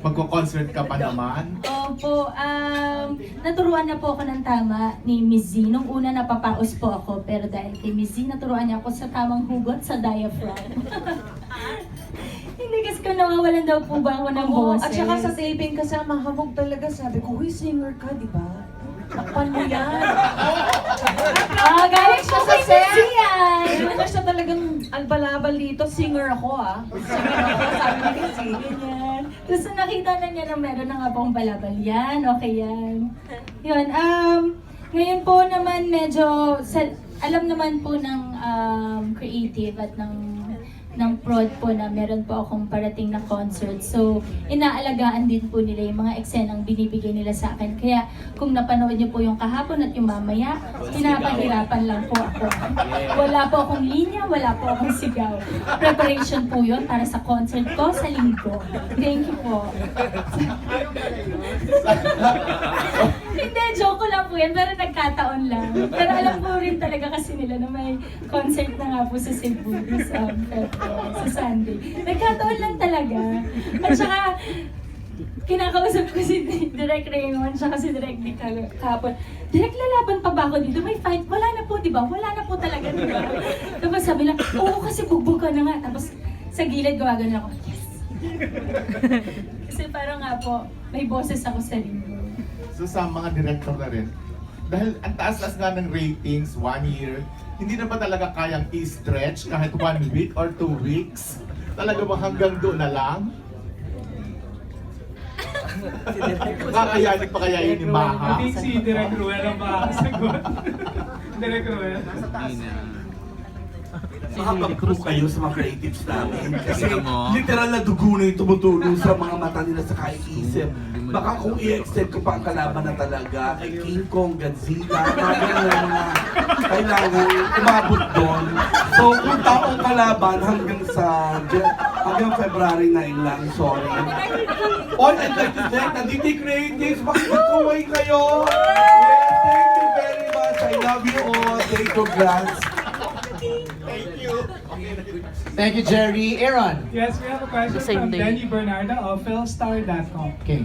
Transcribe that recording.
magko-concert ka pa naman? Opo, naturuan na po ako ng tama ni Miss Z. Nung una napapaos po ako, pero dahil kay Miss Z, naturuan niya ako sa tamang hugot sa diaphragm. Hindi kasi ko nawawalan daw po ba ako ng Oo, boses. at saka sa taping kasama, hamog talaga. Sabi ko, huy, singer ka, di ba? Takpan mo yan. Galing siya sa set! Ano siya talagang albalabal dito, singer ako Singer ako, sabi ni Casey. Ganyan. Tapos nakita na niya na meron na nga pong balabal yan. Okay yan. Yun, ngayon po naman medyo, alam naman po ng creative at ng prod po na meron po akong parating na concert. So, inaalagaan din po nila yung mga eksenang binibigay nila sa akin. Kaya, kung napanood niyo po yung kahapon at yung mamaya, pinapahirapan lang po ako. Wala po akong linya, wala po akong sigaw. Preparation po yun para sa concert ko sa linggo. Thank you po. Hindi, joke lang po yan, pero nagkataon lang. Pero alam po rin talaga kasi nila na may concert na nga po sa Cebu sa Sunday. Nagkataon lang talaga. At saka, kinakausap ko si Direk Raymond, saka si Direk Nick kahapon. Direk, lalaban pa ba ako dito? May fight? Wala na po, di ba? Wala na po talaga, di ba? Tapos sabi lang, oo, kasi bugbog ka na nga. Tapos sa gilid, gawagano ako, yes! Kasi parang nga po, may boses ako sa linggo. So sa mga director na rin, dahil ang taas-taas nga ng ratings, 1 year, hindi na ba talaga kayang i-stretch kahit 1 week or 2 weeks? Talaga ba hanggang doon na lang? Kakayanin pa kaya yun ni Maha? I think si Direk Ruel ang makakasagot. Direk Ruel. Makapag-prove kayo sa mga creatives namin. Kasi literal na dugo na yung tumutulong sa mga mata nila sa kaiisip. Baka kung i-extend ko pa ang kalaban na talaga kay King Kong, Godzilla, mga ganun na kailangan umabot doon. So kung taong kalaban hanggang February 9 lang, sorry. All I'd like to say, nandito yung creatives, makikikuway kayo! Yes, thank you very much. I love you all. Take congrats. Thank you, Jerry. Aaron. Yes, we have a question from Denny Bernardo of philstar.com. Okay.